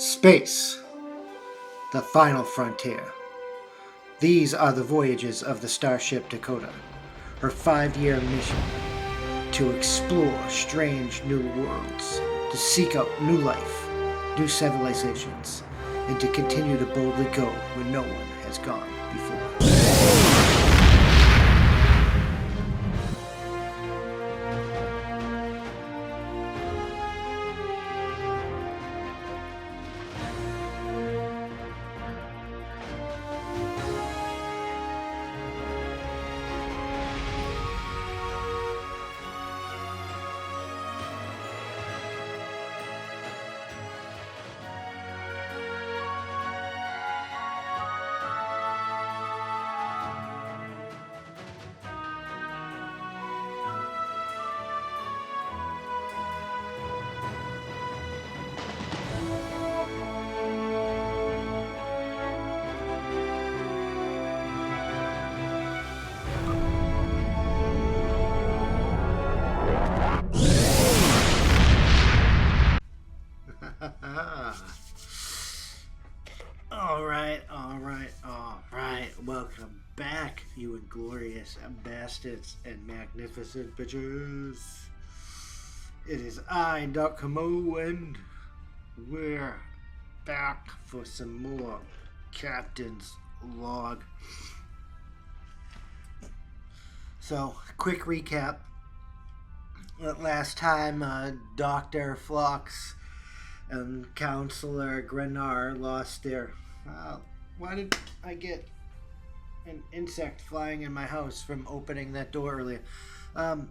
Space, the final frontier. These are the voyages of the starship Dakota, her 5-year mission to explore strange new worlds, to seek out new life, new civilizations, and to continue to boldly go where no one has gone before. Alright. Welcome back, you inglorious bastards and magnificent bitches. It is I, Dr. Mo, and we're back for some more Captain's Log. So, quick recap. Last time, Dr. Phlox and Counselor Grenar lost their... why did I get an insect flying in my house from opening that door earlier? But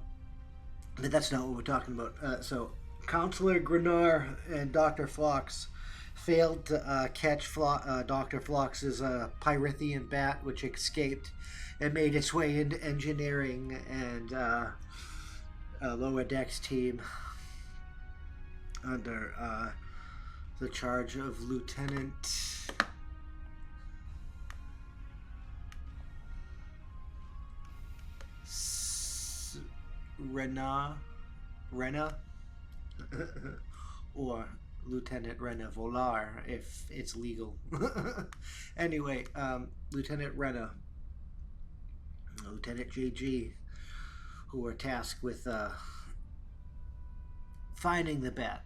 that's not what we're talking about. So, Counselor Grenar and Dr. Phlox failed to catch Dr. Phlox's Pyrithian bat, which escaped and made its way into engineering and lower decks team under the charge of Lieutenant Rena or Lieutenant Rena Volar if it's legal. Anyway, Lieutenant Rena, Lieutenant JG, who were tasked with finding the bat,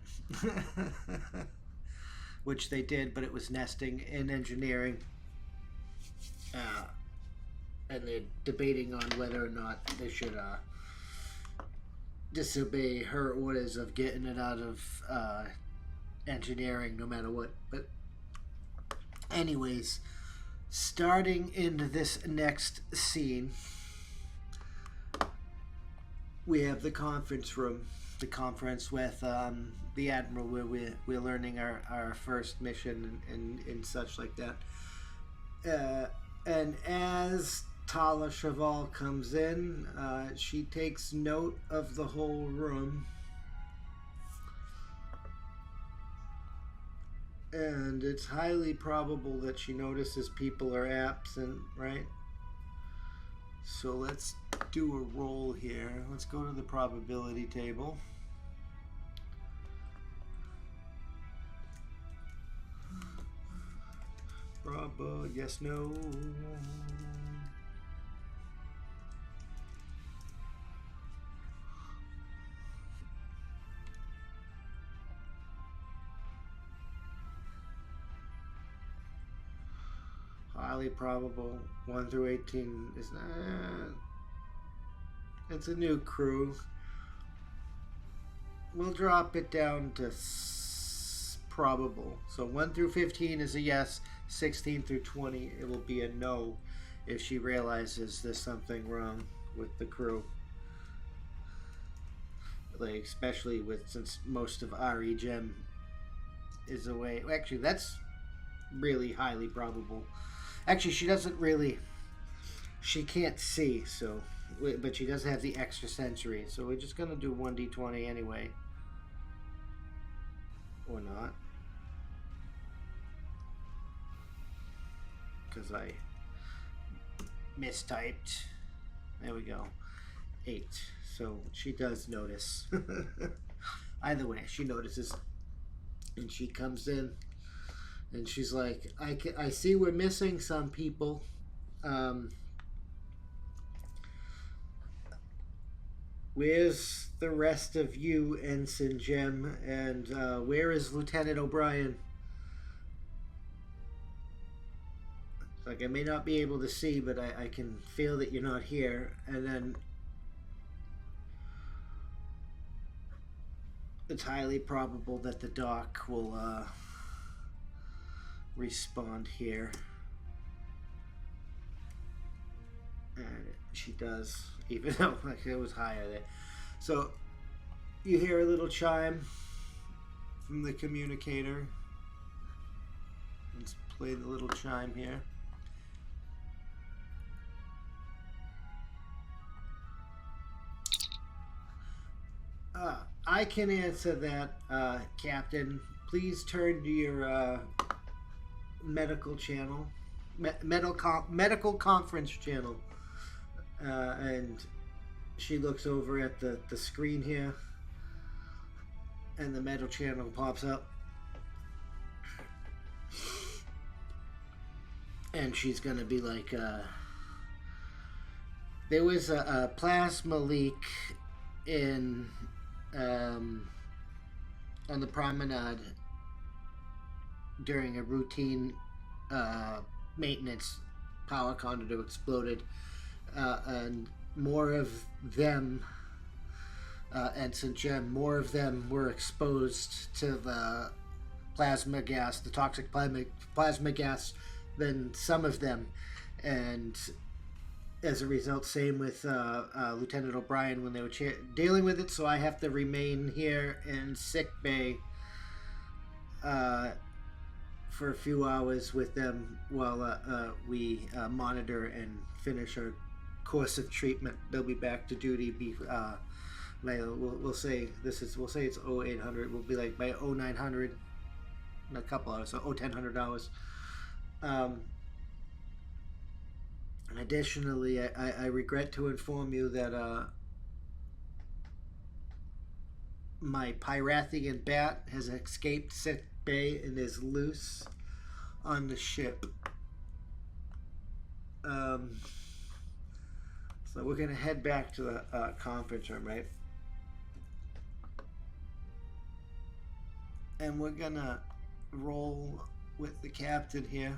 which they did, but it was nesting in engineering, and they're debating on whether or not they should disobey her orders of getting it out of engineering no matter what. But anyways, starting into this next scene, we have the conference room, the conference with the Admiral, where we're learning our first mission and such like that. And as Tala Cheval comes in, she takes note of the whole room, and it's highly probable that she notices people are absent, right? So let's do a roll here. Let's go to the probability table. Bravo, yes, no. Highly probable. 1 through 18 is not. It's a new crew. We'll drop it down to probable. So 1 through 15 is a yes. 16 through 20, it will be a no if she realizes there's something wrong with the crew. Like, especially since most of RE Gem is away. Actually, that's really highly probable. Actually, she can't see, so, but she does have the extrasensory, so we're just gonna do 1d20 anyway. Or not. Because I mistyped. There we go. 8. So she does notice. Either way, she notices. And she comes in And she's like, I see we're missing some people. Um, where's the rest of you, Ensign Jem? And where is Lieutenant O'Brien? Like, I may not be able to see, but I can feel that you're not here. And then it's highly probable that the doc will respond here. And she does, even though like it was higher there. So you hear a little chime from the communicator. Let's play the little chime here. I can answer that, Captain. Please turn to your medical channel, medical conference channel. And she looks over at the screen here, and the metal channel pops up. And she's gonna be like, there was a plasma leak in on the Promenade during a routine maintenance. Power conduit exploded, and more of them, Ensign Jem, more of them were exposed to the plasma gas, the toxic plasma gas, than some of them. And as a result, same with Lieutenant O'Brien when they were dealing with it. So I have to remain here in Sickbay for a few hours with them while we monitor and finish our course of treatment. They'll be back to duty. We'll say we'll say it's 0800. We'll be like by 0900 in a couple hours, so 1000 hours. Additionally, I regret to inform you that my Pyrathian bat has escaped Sickbay and is loose on the ship. So we're going to head back to the conference room, right? And we're going to roll with the captain here,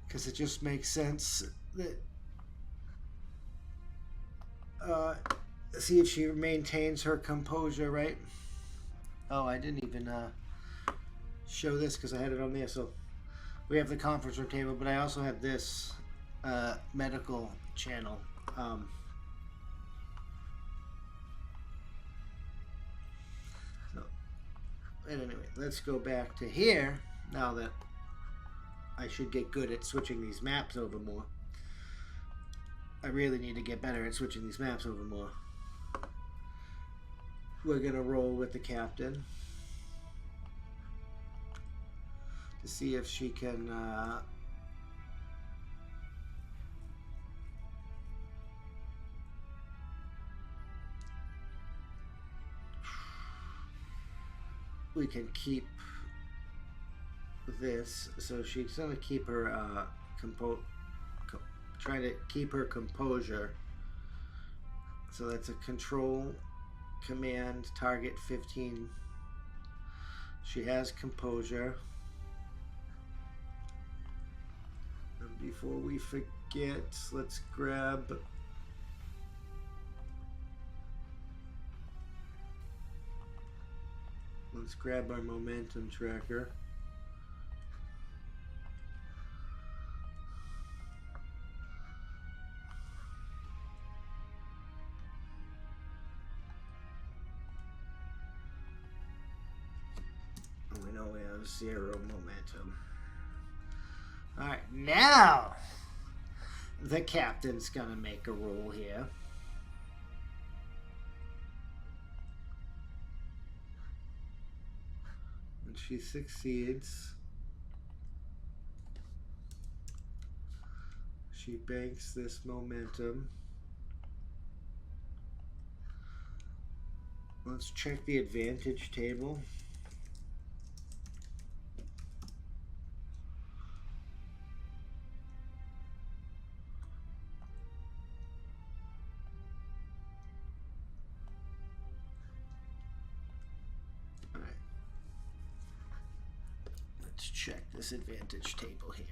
because it just makes sense that see if she maintains her composure, right? Oh, I didn't even show this because I had it on there. So we have the conference room table, but I also have this medical channel. So, and anyway, let's go back to here now that I should get good at switching these maps over more. I really need to get better at switching these maps over more. We're going to roll with the captain to see if she can we can keep this. So she's going to keep her trying to keep her composure. So that's a control command, target 15. She has composure. And before we forget, let's grab our momentum tracker. We know we have 0 momentum. Alright, now the captain's gonna make a roll here. And she succeeds. She banks this momentum. Let's check the advantage table. let's check this advantage table here.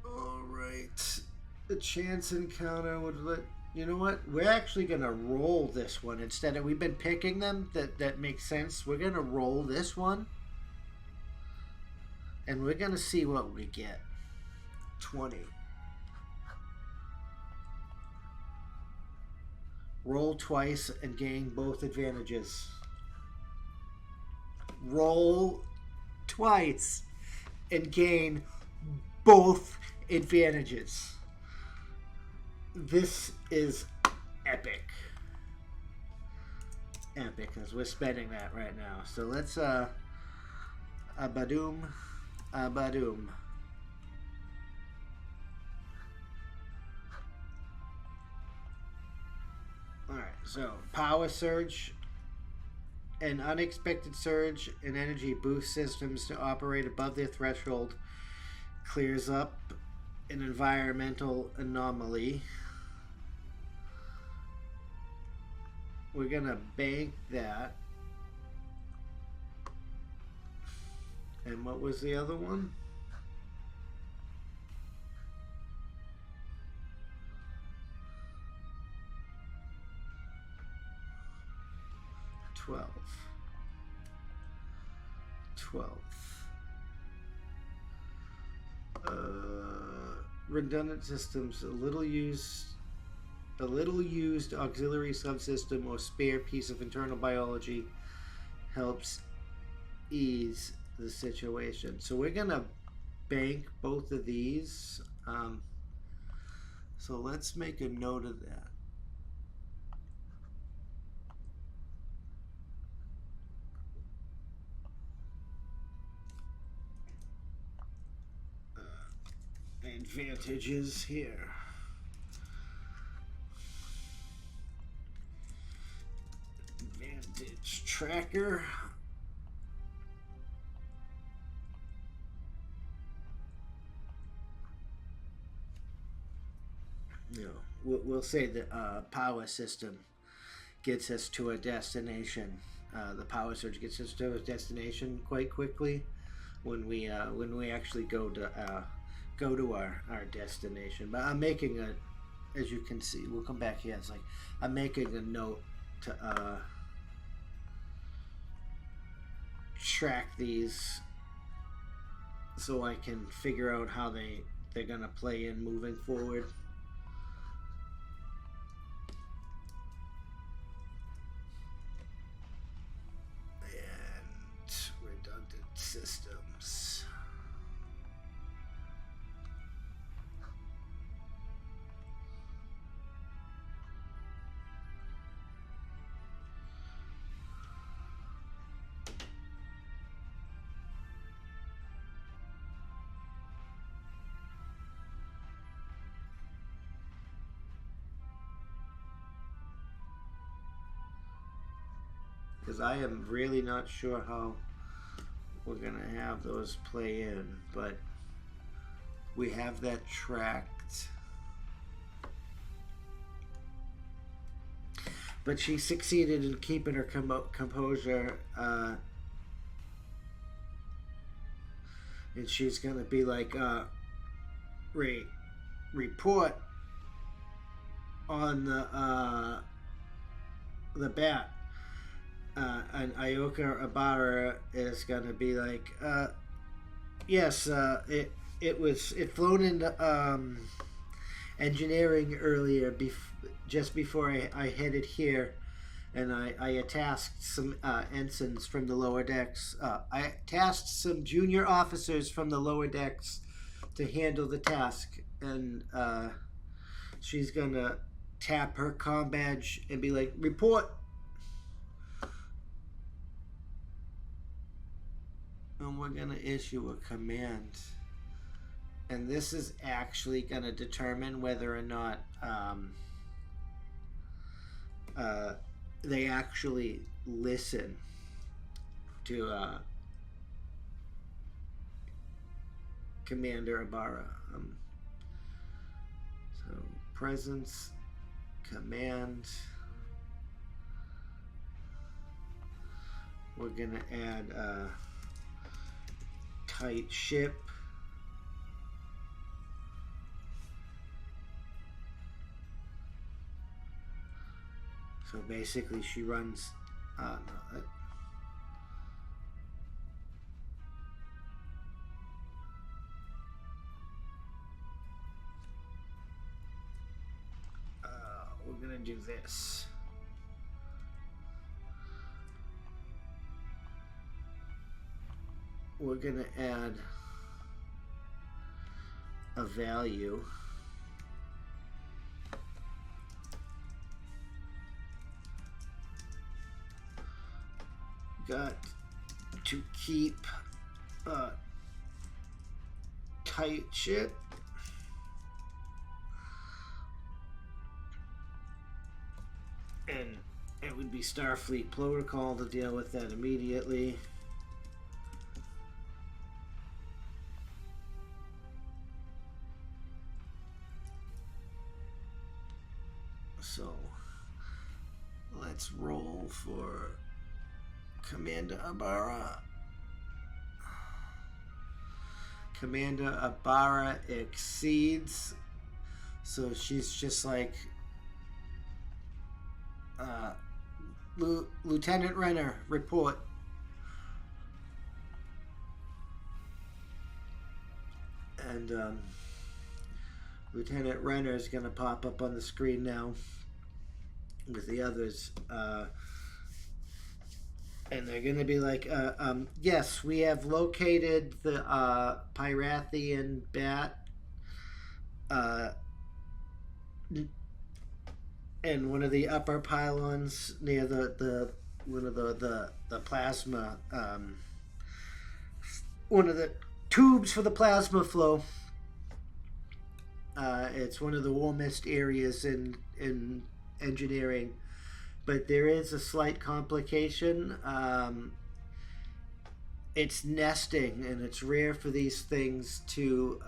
Alright. The chance encounter would let... You know what? We're actually going to roll this one. Instead of... We've been picking them. That makes sense. We're going to roll this one. And we're going to see what we get. 20. Roll twice and gain both advantages. Roll twice and gain both advantages. This is epic. Epic, because we're spending that right now. So let's abadoom, abadoom. Alright, so power surge. An unexpected surge in energy boosts systems to operate above their threshold. Clears up an environmental anomaly. We're gonna bank that. And what was the other one? $12. Redundant systems, a little used auxiliary subsystem or spare piece of internal biology helps ease the situation. So we're gonna bank both of these. So let's make a note of that. Advantages here. Advantage tracker. You know, we'll say the power system gets us to a destination. The power surge gets us to a destination quite quickly when we actually go to our destination. But I'm making a, as you can see, we'll come back here. It's like I'm making a note to track these so I can figure out how they're gonna play in moving forward. And redundant systems. Because I am really not sure how we're going to have those play in, but we have that tracked. But she succeeded in keeping her composure, and she's going to be like, report on the bat. And Ioka Ibarra is gonna be like, yes, it flown into engineering earlier, just before I headed here, and I tasked some ensigns from the lower decks. I tasked some junior officers from the lower decks to handle the task, and she's gonna tap her comm badge and be like, report. And we're going to issue a command. And this is actually going to determine whether or not they actually listen to Commander Ibarra. So, presence, command. we're gonna add a tight ship. So basically she runs, no, we're gonna do this. We're gonna add a value. Got to keep tight ship. And it would be Starfleet protocol to deal with that immediately. So let's roll for Commander Ibarra. Commander Ibarra exceeds. So she's just like Lieutenant Renner, report. And Lieutenant Renner is going to pop up on the screen now with the others. And they're going to be like, yes, we have located the Pyrathian bat in one of the upper pylons near one of the plasma, one of the tubes for the plasma flow. It's one of the warmest areas in engineering, but there is a slight complication. It's nesting, and it's rare for these things to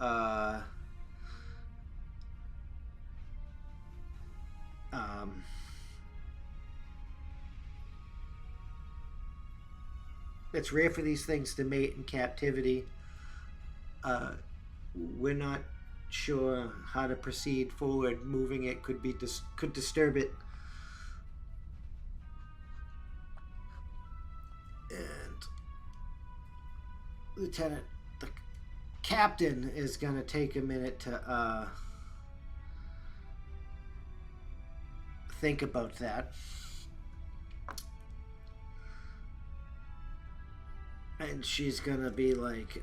it's rare for these things to mate in captivity. We're not sure how to proceed forward. Moving it could disturb it. And Lieutenant, the captain is going to take a minute to think about that. And she's going to be like,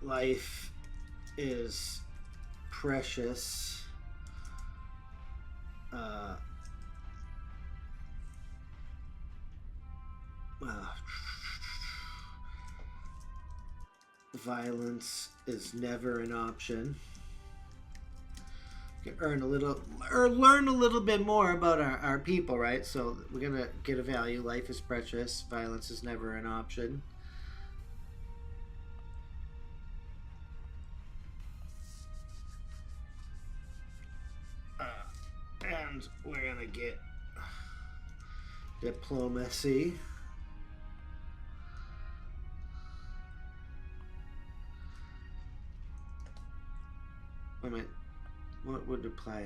life is precious. Violence is never an option. You can learn a little bit more about our people, right? So we're gonna get a value. Life is precious. Violence is never an option. And we're gonna get diplomacy. Wait a minute. What would apply?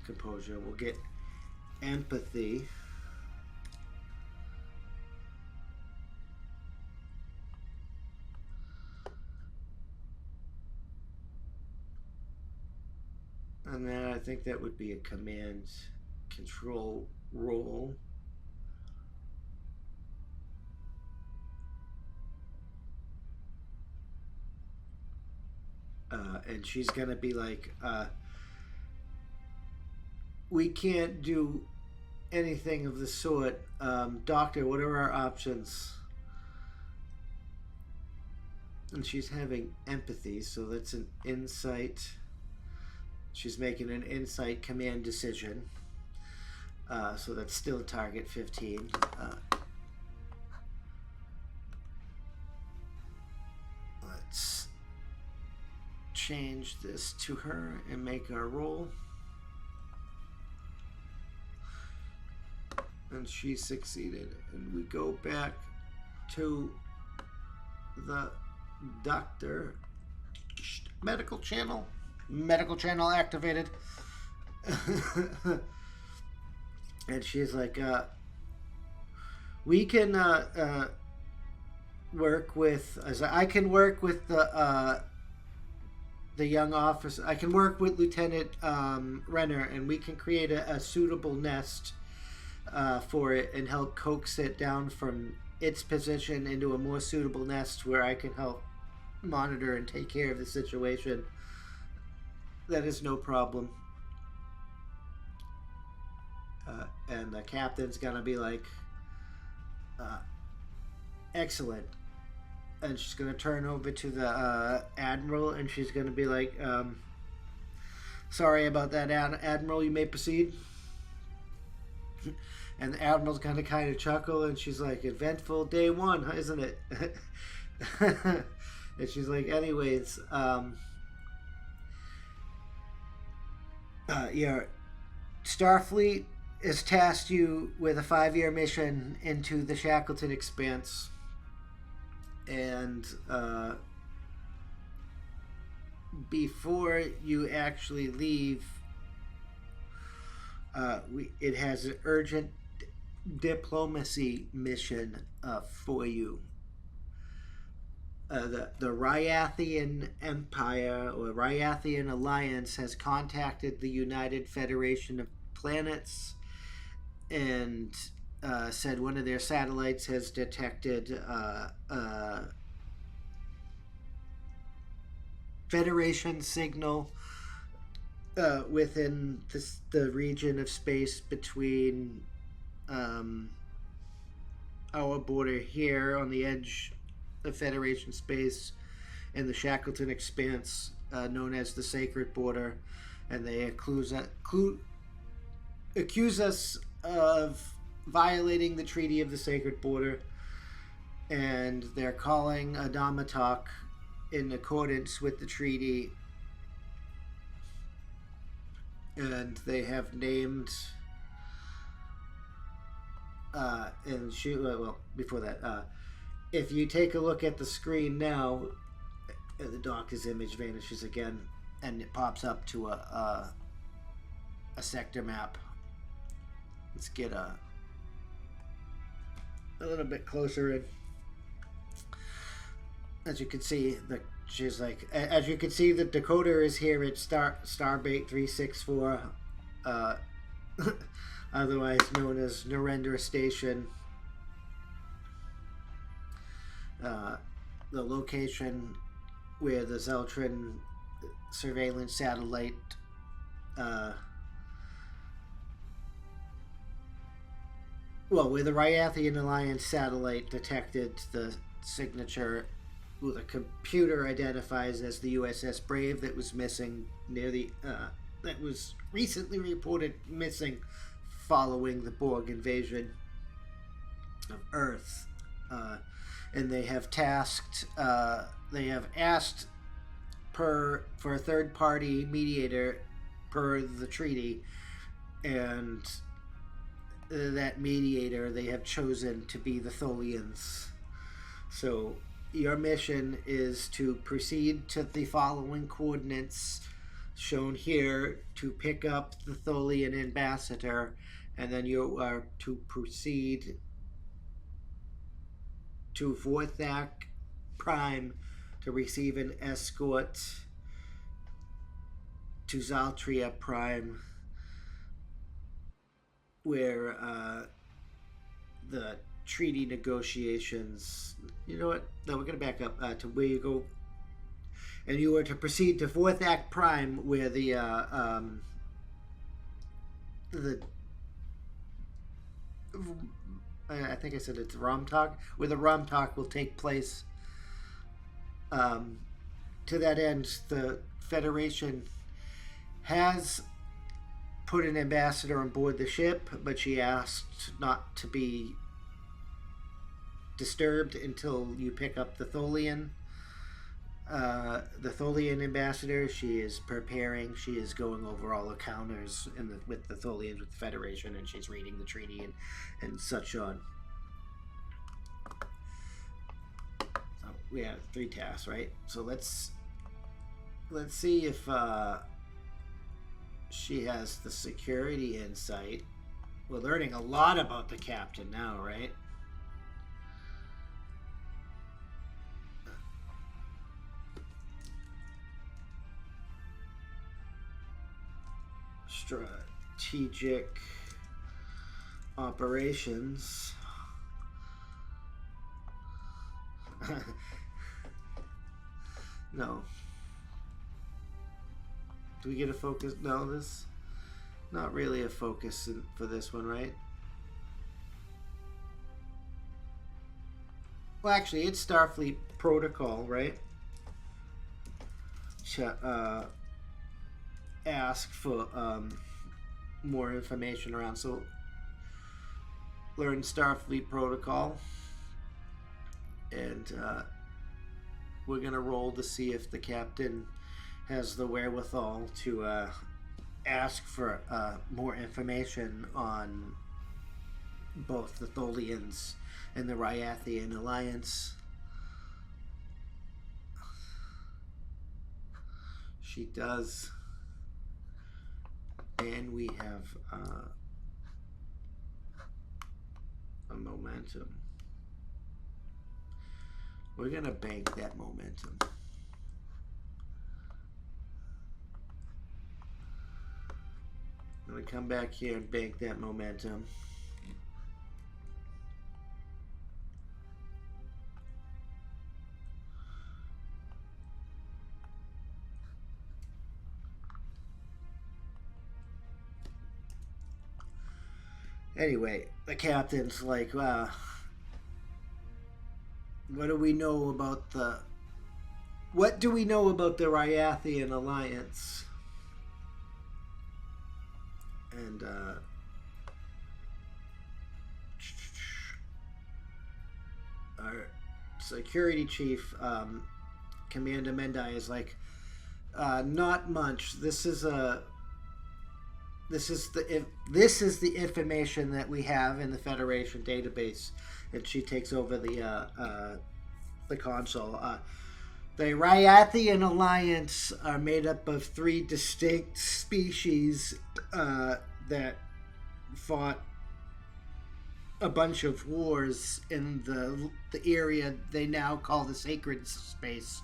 Composure. We'll get empathy. And then I think that would be a command control role. And she's gonna be like, we can't do anything of the sort. Doctor, what are our options? And she's having empathy, so that's an insight. She's making an insight command decision. So that's still target 15. Let's change this to her and make our roll. and she succeeded. And we go back to the doctor. Medical channel activated. And she's like, we can work with, as I can work with the young officer. I can work with Lieutenant Renner, and we can create a suitable nest for it and help coax it down from its position into a more suitable nest where I can help monitor and take care of the situation. That is no problem. And the captain's gonna be like, excellent. And she's gonna turn over to the Admiral, and she's gonna be like, sorry about that, Admiral, you may proceed. And the Admiral's gonna kind of chuckle, and she's like, eventful day one, isn't it? And she's like, anyways, your Starfleet has tasked you with a 5-year mission into the Shackleton Expanse. And before you actually leave, it has an urgent diplomacy mission for you. The Ryathian Empire or Ryathian Alliance has contacted the United Federation of Planets and said one of their satellites has detected Federation signal within the region of space between our border here on the edge of Federation space and the Shackleton Expanse, known as the Sacred Border, and they accuse us of violating the Treaty of the Sacred Border, and they're calling a Damatok in accordance with the treaty, and they have named before that, if you take a look at the screen now, the doctor's image vanishes again, and it pops up to a sector map. Let's get a little bit closer in. As you can see, she's like, as you can see, the Dakota is here at Starbase 364, otherwise known as Narendra Station. The location where the Zeltran surveillance satellite where the Ryathian Alliance satellite detected the signature, who the computer identifies as the USS Brave, that was missing near the that was recently reported missing following the Borg invasion of Earth. And they have asked for a third-party mediator per the treaty, and that mediator they have chosen to be the Tholians. So your mission is to proceed to the following coordinates shown here to pick up the Tholian ambassador, and then you are to proceed to Vorthak Prime to receive an escort to Zaltria Prime, where the treaty negotiations. You know what? No, we're going to back up to where you go. And you are to proceed to Vorthak Prime, where the I think I said it's Romtalk, where the Romtalk will take place. To that end, the Federation has put an ambassador on board the ship, but she asked not to be disturbed until you pick up the Tholian. the Tholian ambassador. She is preparing. She is going over all encounters with the Tholians with the Federation, and she's reading the treaty and such on. So we have 3 tasks, right? So let's see if she has the security insight. We're learning a lot about the captain now, right? Strategic operations. No. Do we get a focus? No, this not really a focus for this one, right? Well, actually, it's Starfleet protocol, right? Ask for more information around. So, learn Starfleet protocol, and we're gonna roll to see if the captain has the wherewithal to ask for more information on both the Tholians and the Ryathian alliance. She does. And we have a momentum. We're going to bank that momentum. I'm going to come back here and bank that momentum. Anyway, the captain's like, what do we know about the Ryathian alliance? And our security chief, Commander Mendai, is like, not much. This is the information that we have in the Federation database, and she takes over the console. The Ryathian Alliance are made up of 3 distinct species that fought a bunch of wars in the area they now call the Sacred Space,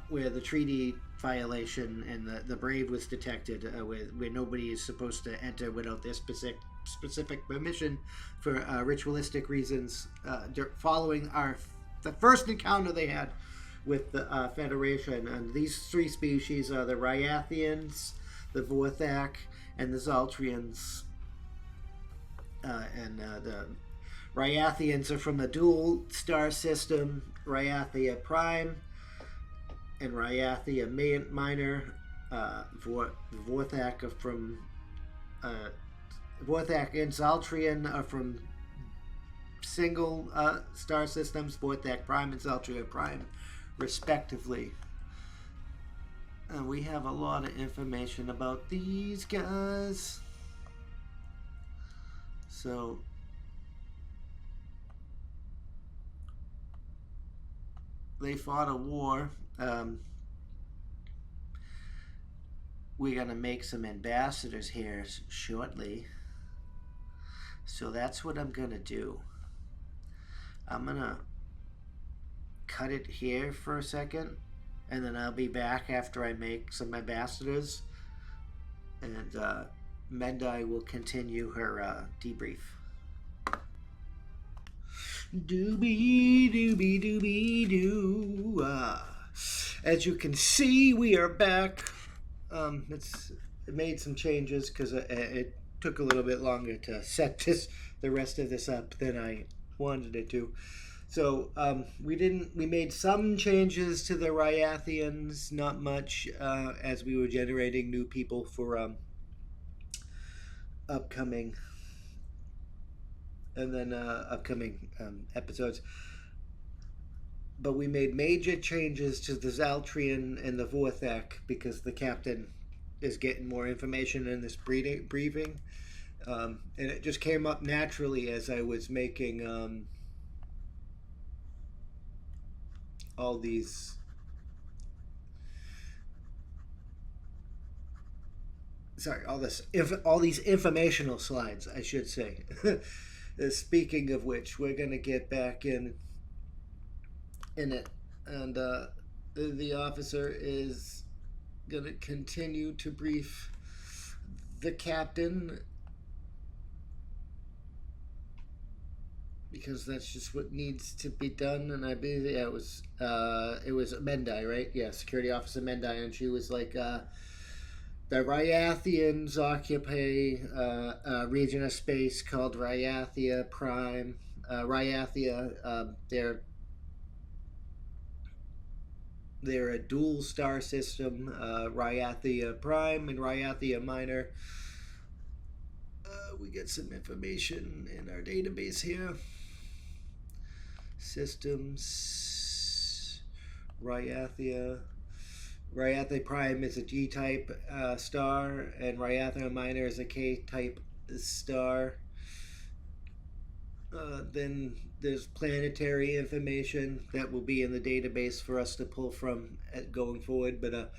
where the treaty violation and the Brave was detected, where nobody is supposed to enter without their specific permission for ritualistic reasons. Following the first encounter they had with the Federation, and these 3 species are the Ryathians, the Vorthak, and the Zaltrians. The Ryathians are from a dual star system, Ryathia Prime and Ryathia Minor. Vorthak are from Vorthak and Zaltrian are from single star systems, Vorthak Prime and Zaltria Prime, respectively. We have a lot of information about these guys. So they fought a war. We're going to make some ambassadors here shortly. So that's what I'm going to do. I'm going to cut it here for a second, and then I'll be back after I make some ambassadors, and Mendai will continue her debrief. Doobie doobie doobie doo. As you can see, we are back. It made some changes because it took a little bit longer to set the rest of this up than I wanted it to. So we made some changes to the Ryathians, not much, as we were generating new people for upcoming episodes. but we made major changes to the Zaltrian and the Vorthak because the captain is getting more information in this briefing. And it just came up naturally as I was making all these all these informational slides, I should say. Speaking of which, we're gonna get back in it, and the officer is gonna continue to brief the captain because that's just what needs to be done. And I believe it was Mendai, right? Yeah, Security Officer Mendai, and she was like, the Ryathians occupy a region of space called Ryathia Prime. Ryathia, they're a dual star system, Ryathia Prime and Ryathia Minor. We get some information in our database here. Systems, Ryathia. Ryathia Prime is a G-type star, and Ryathia Minor is a K-type star. Then there's planetary information that will be in the database for us to pull from going forward. But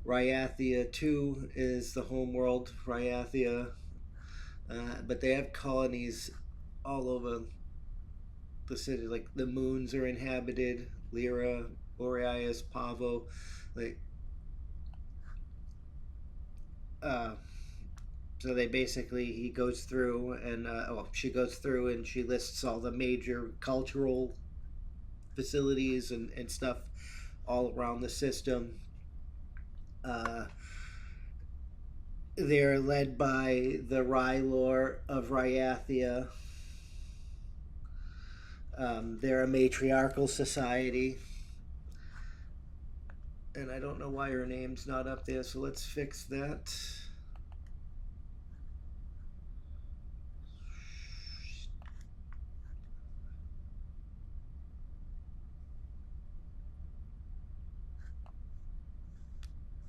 Ryathia 2 is the home world, Ryathia. But they have colonies all over the city. Like the moons are inhabited, Lyra, Boreas, Pavo. Like, so they basically, he goes through and she goes through and she lists all the major cultural facilities and stuff all around the system. They're led by the Rylor of Ryathia. They're a matriarchal society. And I don't know why her name's not up there, so let's fix that.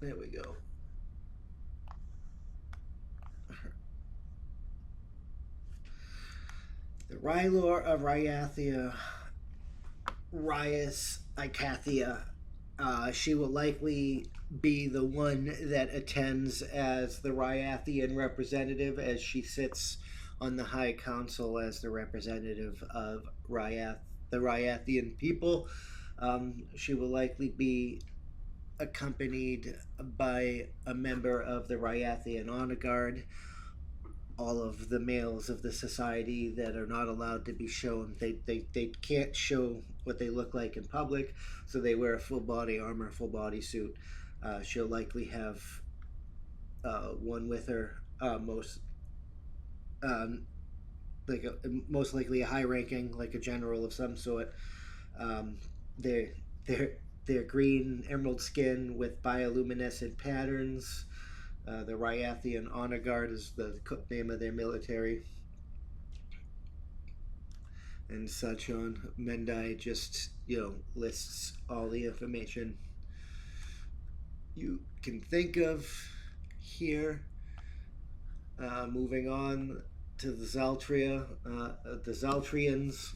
There we go. The Rylor of Ryathia, Ryas Icathia. She will likely be the one that attends as the Ryathian representative, as she sits on the High Council as the representative of the Ryathian people. She will likely be accompanied by a member of the Ryathian Honor Guard. All of the males of the society that are not allowed to be shown. They can't show what they look like in public, so they wear a full body armor, full body suit. She'll likely have one with her, most likely a high ranking, like a general of some sort. They're green emerald skin with bioluminescent patterns. The Ryathian Honor Guard is the name of their military. And such on. Mendai just, lists all the information you can think of here. Moving on to the Zaltria. The Zaltrians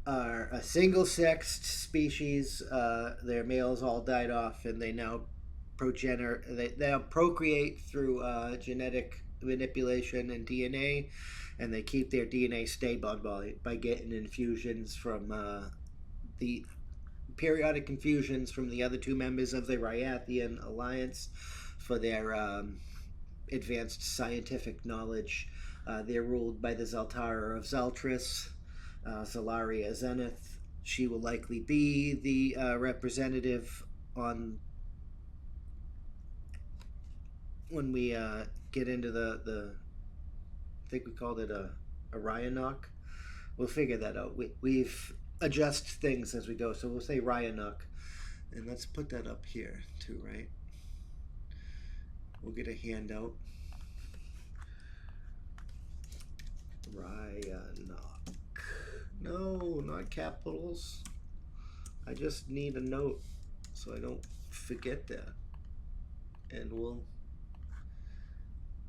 are a single-sexed species. Their males all died off, and they now they procreate through genetic manipulation and DNA, and they keep their DNA stable by getting infusions from the periodic infusions from the other two members of the Ryathian Alliance for their advanced scientific knowledge. They're ruled by the Zaltara of Zaltris, Zalaria Zenith. She will likely be the representative on when we get into the I think we called it a Ryanok. We'll figure that out. We've adjust things as we go, so we'll say Ryanok, and let's put that up here too, right? We'll get a handout. Ryanok. No, not capitals. I just need a note so I don't forget that. And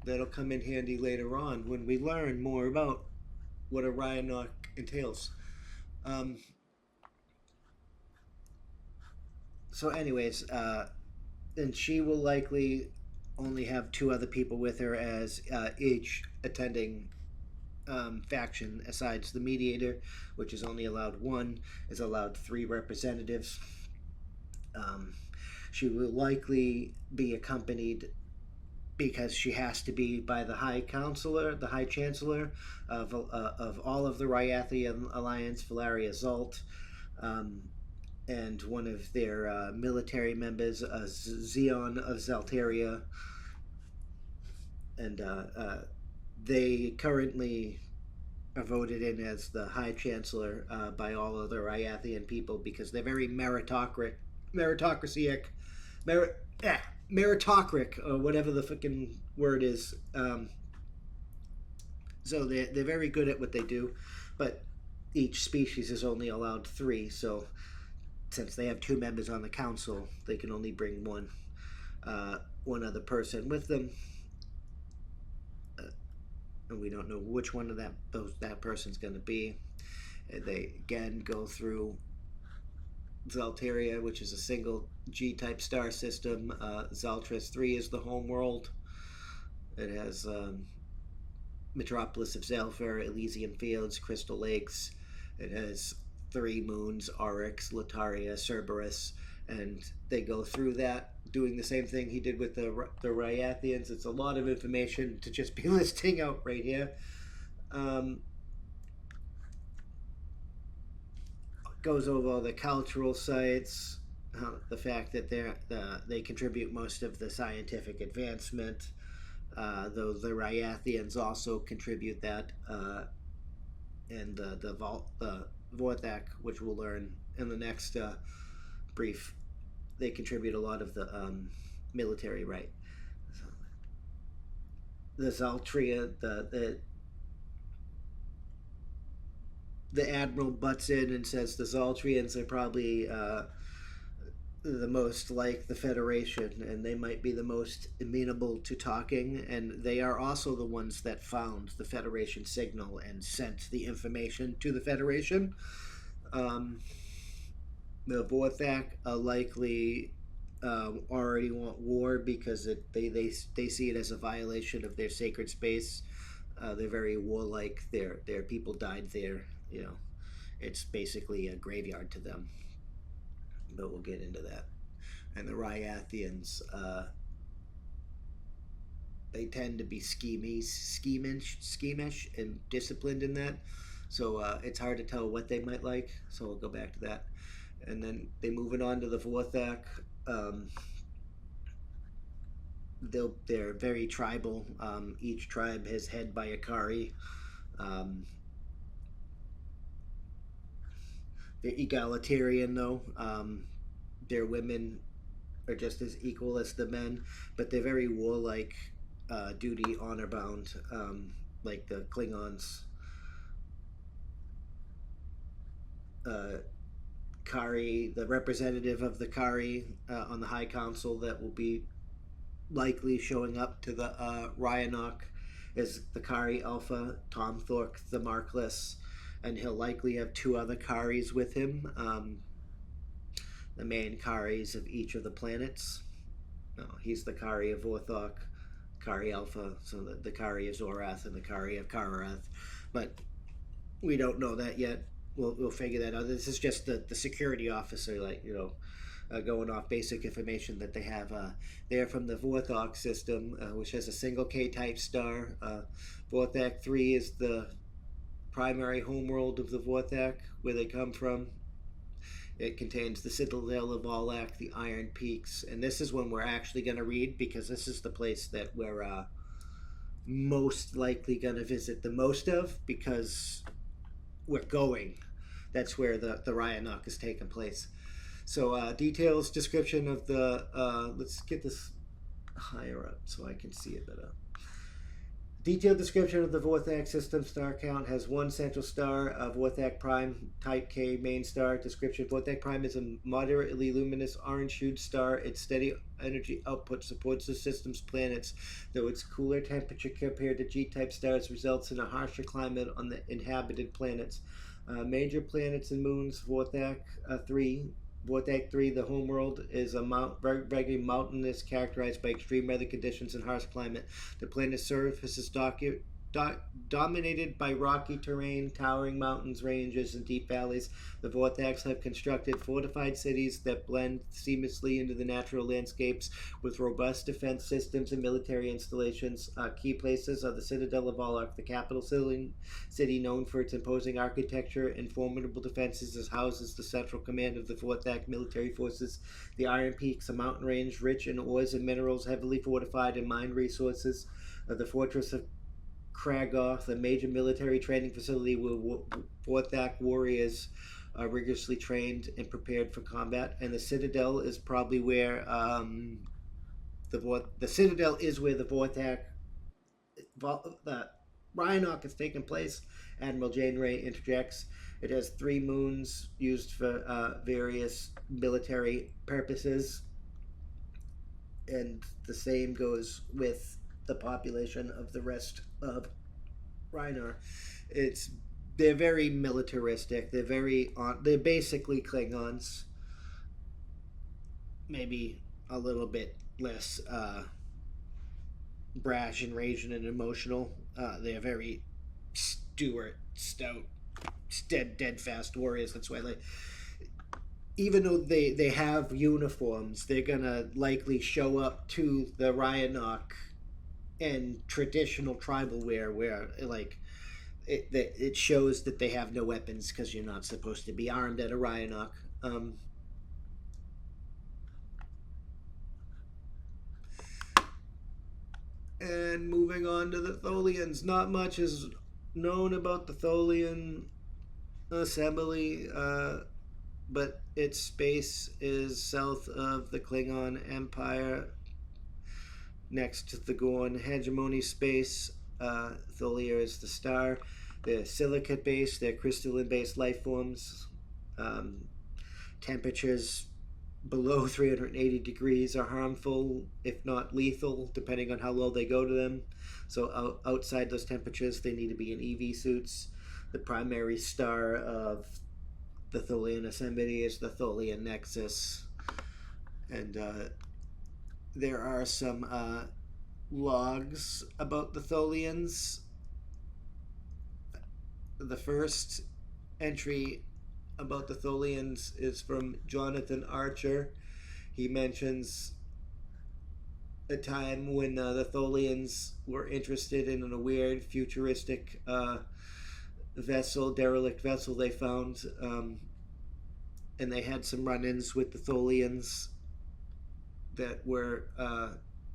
that'll come in handy later on when we learn more about what a Ryanok entails. Um, so, anyways, and she will likely only have two other people with her as each attending faction, aside the mediator, which is only allowed one, is allowed three representatives. Um, she will likely be accompanied because she has to be by the High Counselor, the High Chancellor of all of the Ryathian Alliance, Valeria Zalt, um, and one of their military members, Zeon of Zalteria, and they currently are voted in as the High Chancellor by all of the Ryathian people because they're very meritocracy, merit, meritocratic, or whatever the fucking word is. So they're very good at what they do, but each species is only allowed three. So since they have two members on the council, they can only bring one other person with them, and we don't know which one of that person's going to be. And they again go through Zalteria, which is a single G-type star system. Zaltris 3 is the home world. It has Metropolis of Zalfer, Elysian Fields, Crystal Lakes. It has three moons: Oryx, Lataria, Cerberus, and they go through that, doing the same thing he did with the Ryathians. It's a lot of information to just be listing out right here. Goes over all the cultural sites, the fact that they contribute most of the scientific advancement, though the Ryathians also contribute that, and the Vorthak, which we'll learn in the next brief, they contribute a lot of the military right. So, the Zaltria, the Admiral butts in and says the Zaltrians are probably the most like the Federation, and they might be the most amenable to talking, and they are also the ones that found the Federation signal and sent the information to the Federation. The Vorthak likely already want war because they see it as a violation of their sacred space. They're very warlike. Their people died there. It's basically a graveyard to them. But we'll get into that. And the Ryathians, they tend to be schemish, and disciplined in that. So it's hard to tell what they might like. So we'll go back to that. And then they move it on to the Vorthak. They're very tribal. Each tribe is head by a Kari. They're egalitarian, though. Their women are just as equal as the men, but they're very warlike, duty, honor bound, like the Klingons. Kari, the representative of the Kari on the High Council that will be likely showing up to the Ryanok, is the Kari Alpha, Tom Thork, the Markless, and he'll likely have two other Karis with him, the main Karis of each of the planets. No, he's the Kari of Vorthok, Kari Alpha, so the Kari of Zorath and the Kari of Kararath. But we don't know that yet. We'll figure that out. This is just the security officer, going off basic information that they have. They're from the Vorthok system, which has a single K-type star. Vorthak 3 is the primary homeworld of the Vorthak, where they come from. It contains the Citadel of Volak, the Iron Peaks, and this is when we're actually going to read, because this is the place that we're most likely going to visit the most of, because we're going. That's where the Ryanok is taking place. So details, description of the let's get this higher up so I can see it better. Detailed description of the Vorthak system star count has one central star, Vorthak Prime, Type K main star. Description: Vorthak Prime is a moderately luminous orange-hued star. Its steady energy output supports the system's planets, though its cooler temperature compared to G-type stars results in a harsher climate on the inhabited planets. Major planets and moons: Vorthak 3. Vorthak 3, the homeworld, is a very mountainous, characterized by extreme weather conditions and harsh climate. The planet's surface is dominated by rocky terrain, towering mountains, ranges, and deep valleys. The Vorthaks have constructed fortified cities that blend seamlessly into the natural landscapes with robust defense systems and military installations. Key places are the Citadel of Volok, the capital city known for its imposing architecture and formidable defenses, as houses the central command of the Vorthak military forces. The Iron Peaks, a mountain range rich in ores and minerals, heavily fortified and mined resources. The Fortress of Kragoth, a major military training facility where Vorthak warriors are rigorously trained and prepared for combat. And the Citadel is probably where the Citadel is where the Rhinoc has taken place. Admiral Janeway interjects. It has 3 moons used for various military purposes, and the same goes with the population of the rest of Rhinar. They're very militaristic. They're basically Klingons, maybe a little bit less brash and raging and emotional. They're very stout, dead fast warriors. That's why, like, even though they have uniforms, they're gonna likely show up to the Ryanok in traditional tribal wear, where like it shows that they have no weapons because you're not supposed to be armed at a Ryanok. And moving on to the Tholians, not much is known about the Tholian assembly, but its space is south of the Klingon Empire, next to the Gorn hegemony space. Tholia is the star. They're silicate based, they're crystalline based life forms. Temperatures below 380 degrees are harmful, if not lethal, depending on how low they go to them. So outside those temperatures, they need to be in EV suits. The primary star of the Tholian assembly is the Tholian Nexus. And there are some logs about the Tholians. The first entry about the Tholians is from Jonathan Archer. He mentions a time when the Tholians were interested in a weird futuristic derelict vessel they found, and they had some run-ins with the Tholians that were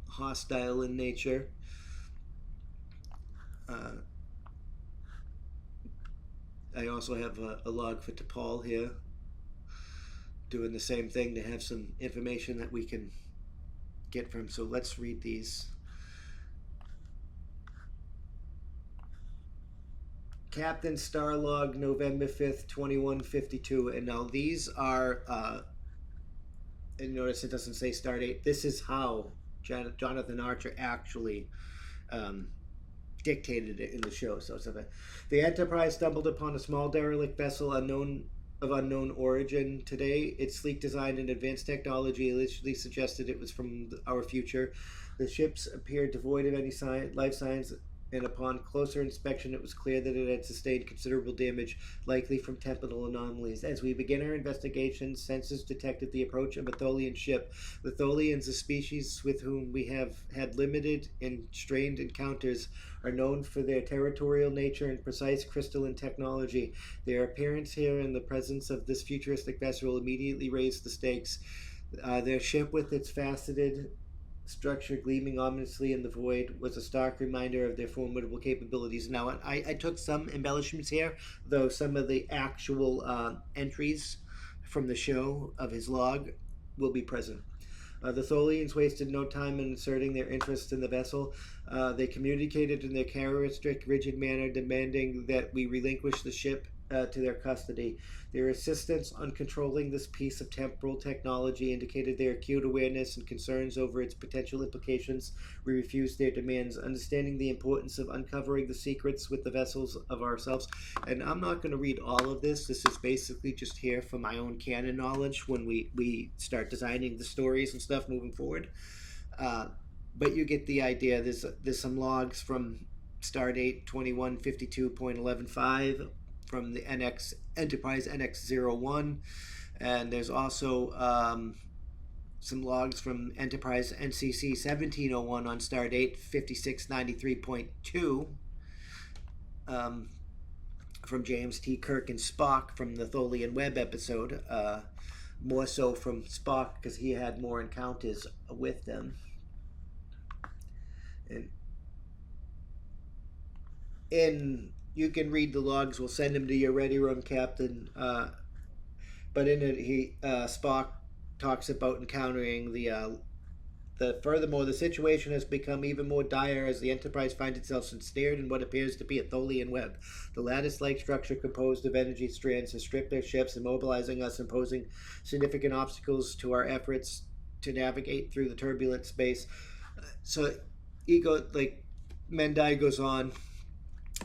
hostile in nature. I also have a log for T'Pol here, doing the same thing to have some information that we can get from. So let's read these. Captain Starlog, November 5th, 2152. And now these are, and notice it doesn't say stardate. This is how Jonathan Archer actually dictated it in the show. So the Enterprise stumbled upon a small derelict vessel of unknown origin today. Its sleek design and advanced technology initially suggested it was from our future. The ships appeared devoid of any life signs, and upon closer inspection it was clear that it had sustained considerable damage, likely from temporal anomalies. As we begin our investigation, sensors detected the approach of a Tholian ship. The Tholians, a species with whom we have had limited and strained encounters, are known for their territorial nature and precise crystalline technology. Their appearance here and the presence of this futuristic vessel immediately raised the stakes. Their ship, with its faceted structure gleaming ominously in the void, was a stark reminder of their formidable capabilities. Now, I took some embellishments here, though some of the actual entries from the show of his log will be present. The Tholians wasted no time in asserting their interest in the vessel. They communicated in their characteristic, rigid manner, demanding that we relinquish the ship to their custody. Their insistence on controlling this piece of temporal technology indicated their acute awareness and concerns over its potential implications. We refused their demands, understanding the importance of uncovering the secrets with the vessels of ourselves. And I'm not going to read all of this. This is basically just here for my own canon knowledge when we start designing the stories and stuff moving forward. Uh, but you get the idea. There's some logs from Stardate 2152.115 from the NX Enterprise NX-01, and there's also some logs from Enterprise NCC 1701 on Stardate 5693.2 from James T. Kirk and Spock from the Tholian Web episode. More so from Spock because he had more encounters with them. And you can read the logs. We'll send them to your ready room, Captain. But in it, Spock talks about encountering the furthermore, the situation has become even more dire as the Enterprise finds itself ensnared in what appears to be a Tholian web. The lattice-like structure composed of energy strands has stripped their ships, immobilizing us and posing significant obstacles to our efforts to navigate through the turbulent space. So, Mendai goes on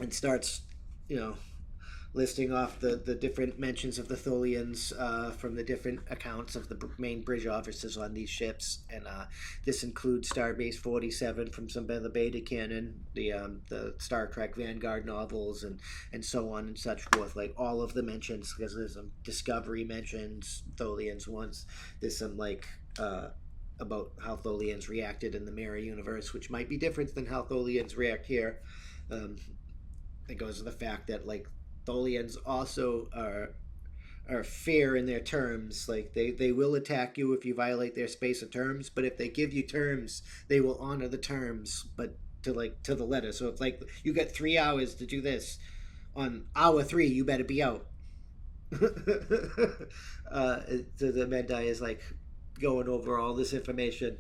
and starts, listing off the different mentions of the Tholians from the different accounts of the main bridge officers on these ships, and this includes Starbase 47 from some of the beta canon, the Star Trek Vanguard novels, and so on and such forth. Like all of the mentions, because there's some Discovery mentions Tholians once. There's some about how Tholians reacted in the Mirror universe, which might be different than how Tholians react here. It goes to the fact that Tholians also are fair in their terms. Like they will attack you if you violate their space of terms, but if they give you terms, they will honor the terms, but to the letter. So if you got 3 hours to do this, on hour 3 you better be out. So the Mendai is going over all this information.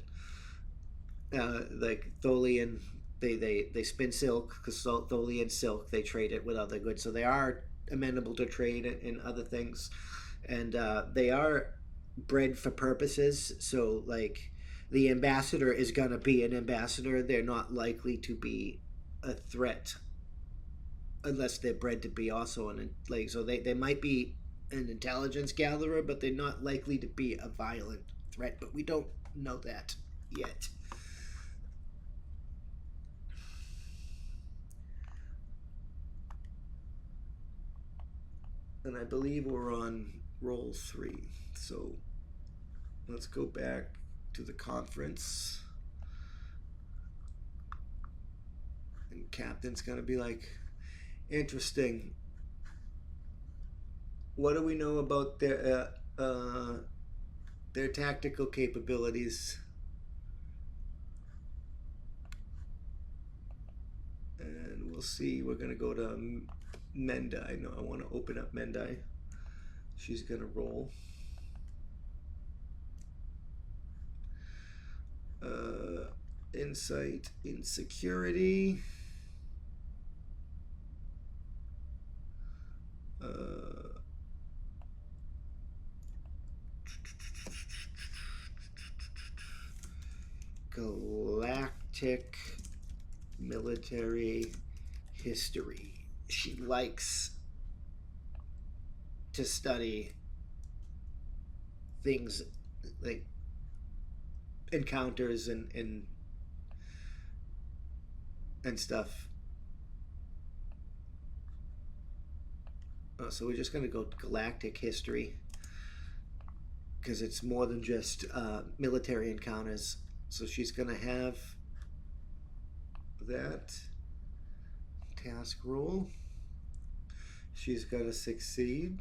Tholian, they spin silk because Tholian silk, they trade it with other goods, so they are amenable to trade in other things, and they are bred for purposes. So the ambassador is gonna be an ambassador. They're not likely to be a threat unless they're bred to be also so they might be an intelligence gatherer, but they're not likely to be a violent threat. But we don't know that yet. And I believe we're on roll 3. So let's go back to the conference. And Captain's going to be interesting. What do we know about their tactical capabilities? And we'll see. We're going to go to Mendai. No, I want to open up Mendai. She's going to roll. Insight, insecurity. Galactic military history. She likes to study things like encounters and stuff. So we're just going to go galactic history because it's more than just military encounters. So she's going to have that task roll. She's going to succeed.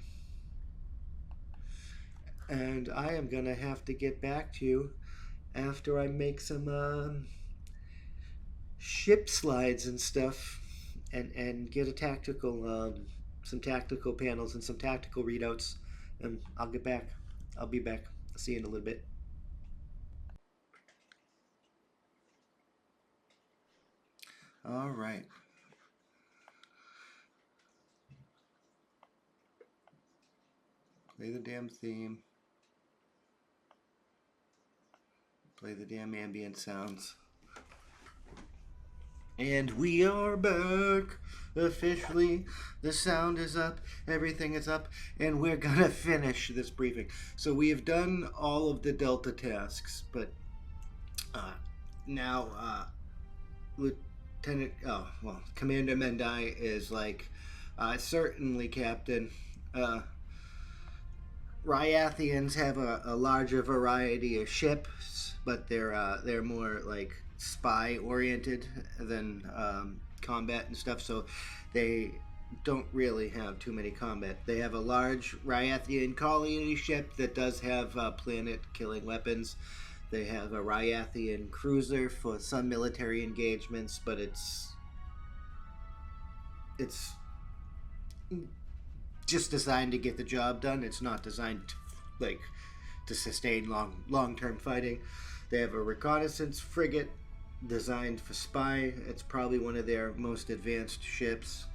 And I am going to have to get back to you after I make some ship slides and stuff and get a tactical some tactical panels and some tactical readouts, and I'll get back. I'll be back. See you in a little bit. All right. Play the damn theme. Play the damn ambient sounds. And we are back. Officially, the sound is up, everything is up, and we're gonna finish this briefing. So we have done all of the Delta tasks, but now Commander Mendai is like, certainly, Captain. Ryathians have a larger variety of ships, but they're more like spy oriented than combat and stuff. So they don't really have too many combat. They have a large Ryathian colony ship that does have planet killing weapons. They have a Ryathian cruiser for some military engagements, but it's just designed to get the job done. It's not designed to sustain long-term fighting. They have a reconnaissance frigate designed for spy. It's probably one of their most advanced ships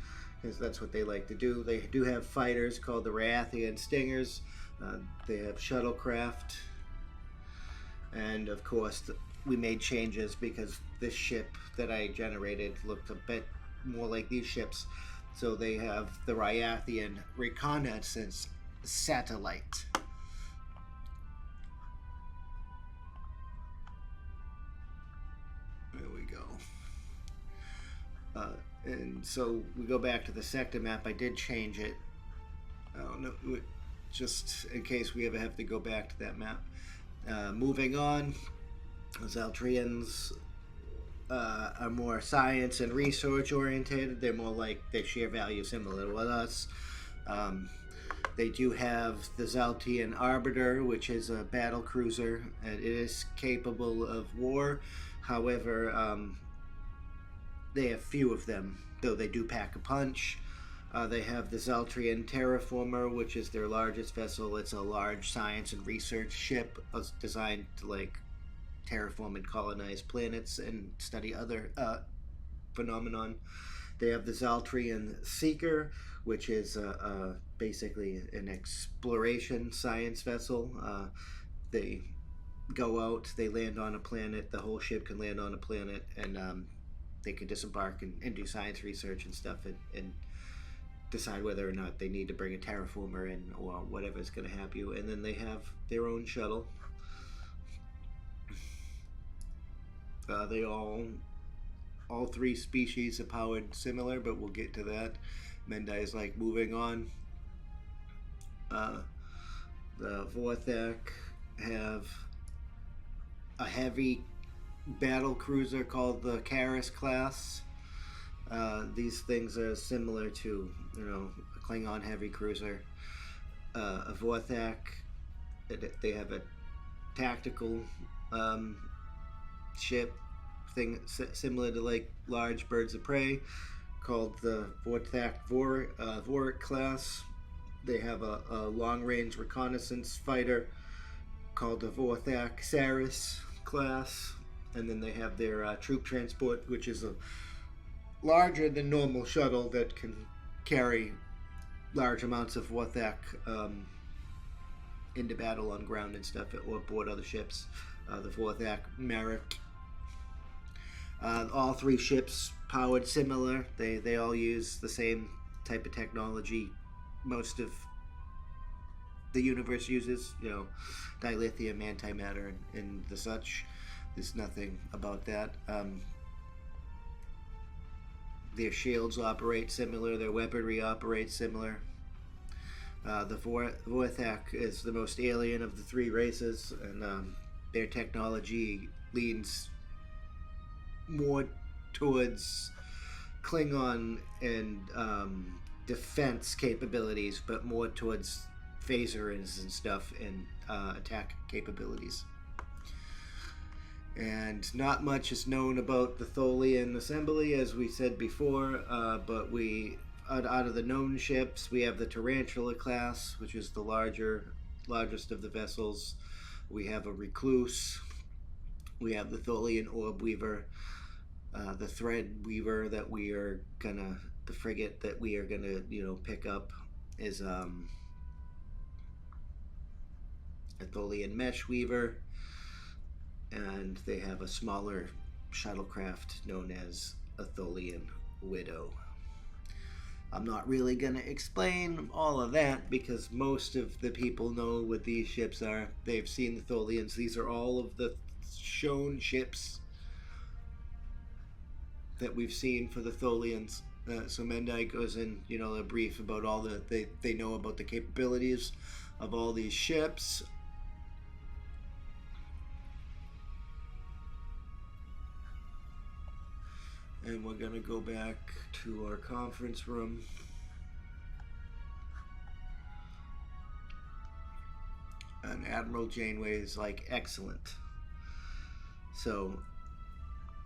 because that's what they like to do. They do have fighters called the Ryathian Stingers. They have shuttlecraft, and of course we made changes because this ship that I generated looked a bit more like these ships. So they have the Ryathian reconnaissance satellite. There we go. And so we go back to the sector map. I did change it. I don't know, just in case we ever have to go back to that map. Moving on, Zaltrians are more science and research oriented. They're more like they share values similar with us. They do have the Zaltian Arbiter, which is a battle cruiser, and it is capable of war. However, they have few of them, though they do pack a punch. They have the Zaltrian Terraformer, which is their largest vessel. It's a large science and research ship designed to terraform and colonize planets and study other phenomenon. They have the Zaltrian Seeker, which is basically an exploration science vessel. They go out, they land on a planet, the whole ship can land on a planet, and they can disembark and do science research and stuff and decide whether or not they need to bring a terraformer in or whatever's going to have you. And then they have their own shuttle. They all three species are powered similar, but we'll get to that. Mendai is moving on. The Vorthak have a heavy battle cruiser called the Karis class. These things are similar to a Klingon heavy cruiser. A Vorthak, they have a tactical ship thing similar to large birds of prey called the Vorthak Vorik class. They have a long-range reconnaissance fighter called the Vorthak Saris class, and then they have their troop transport, which is a larger than normal shuttle that can carry large amounts of Vorthak into battle on ground and stuff, or aboard other ships. The Vorthak Merrick. All three ships powered similar. They all use the same type of technology most of the universe uses, dilithium, antimatter, and the such. There's nothing about that. Their shields operate similar, their weaponry operates similar. The Vorthak is the most alien of the three races, and their technology leans more towards Klingon and defense capabilities, but more towards phasers and stuff and attack capabilities. And not much is known about the Tholian assembly, as we said before, but out of the known ships, we have the Tarantula class, which is the largest of the vessels. We have a Recluse. We have the Tholian Orb Weaver. The thread weaver that we are gonna, the frigate that we are gonna, pick up is a Tholian mesh weaver, and they have a smaller shuttlecraft known as a Tholian widow. I'm not really going to explain all of that because most of the people know what these ships are. They've seen the Tholians. These are all of the shown ships that we've seen for the Tholians. So Mendai goes in, a brief about all they know about the capabilities of all these ships. And we're going to go back to our conference room. And Admiral Janeway is like, excellent. So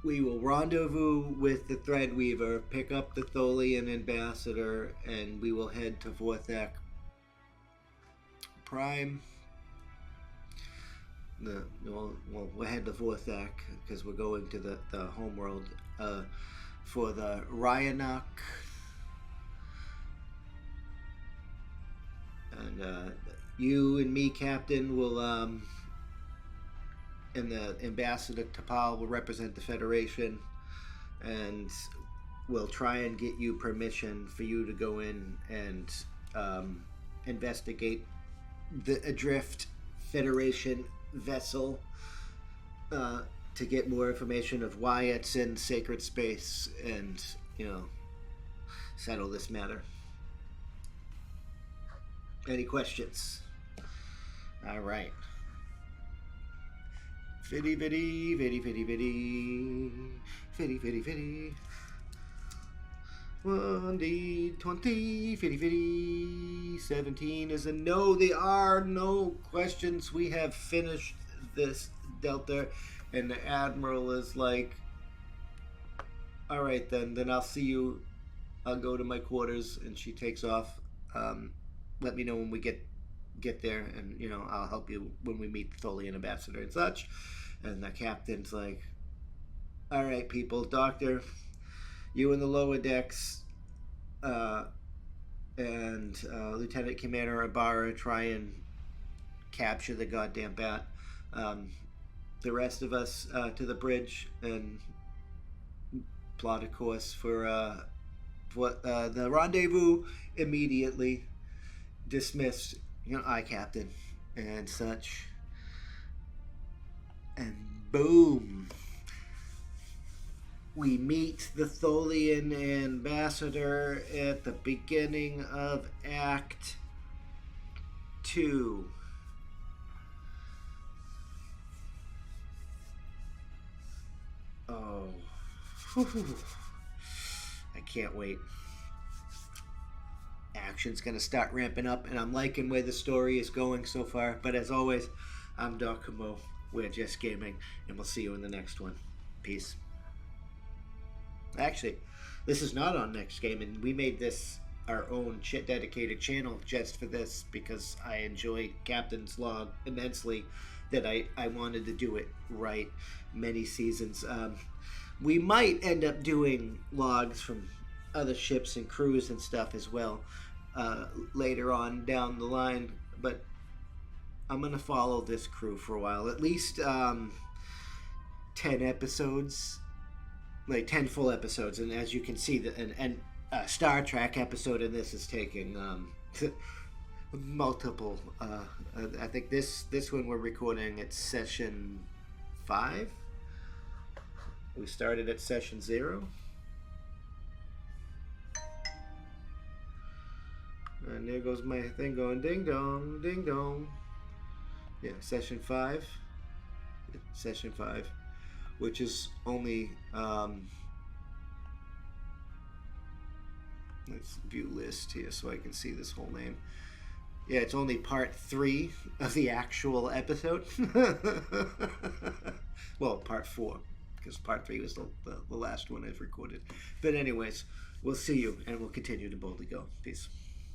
we will rendezvous with the Threadweaver, pick up the Tholian ambassador, and we will head to Vorthak Prime. We'll head to Vorthak because we're going to the homeworld for the Ryanok. And you and me, Captain, will and the Ambassador Tapal will represent the Federation, and we'll try and get you permission for you to go in and investigate the adrift Federation vessel to get more information of why it's in sacred space and, settle this matter. Any questions? All right. Fitty, fitty, fitty, fitty, fitty, fitty, fitty, fitty. 1D, 20, fitty, fitty. 17 is a no. There are no questions. We have finished this Delta. And the Admiral is like, all right, then I'll see you. I'll go to my quarters. And she takes off. Let me know when we get there, and I'll help you when we meet the Tholian ambassador and such. And the captain's like, all right, people, Doctor, you in the lower decks, and Lieutenant Commander Ibarra try and capture the goddamn bat. The rest of us to the bridge and plot a course for the rendezvous immediately. Dismissed, aye, Captain, and such. And boom, we meet the Tholian ambassador at the beginning of Act 2. Oh, I can't wait. Action's gonna start ramping up, and I'm liking where the story is going so far. But as always, I'm Doc Camo. We're just gaming, and we'll see you in the next one. Peace. Actually, this is not on Next Game, and we made this our own dedicated channel just for this because I enjoy Captain's Log immensely. That I wanted to do it right many seasons. We might end up doing logs from other ships and crews and stuff as well later on down the line, but I'm gonna follow this crew for a while, at least 10 episodes, like 10 full episodes. And as you can see, and Star Trek episode in this is taking multiple. I think this one we're recording at session 5. We started at session 0. And there goes my thing going ding dong, ding dong. Yeah, session 5. Session 5. Which is only, let's view list here so I can see this whole name. Yeah, it's only part 3 of the actual episode. Well, part 4. Because part 3 was the last one I've recorded. But anyways, we'll see you, and we'll continue to boldly go. Peace.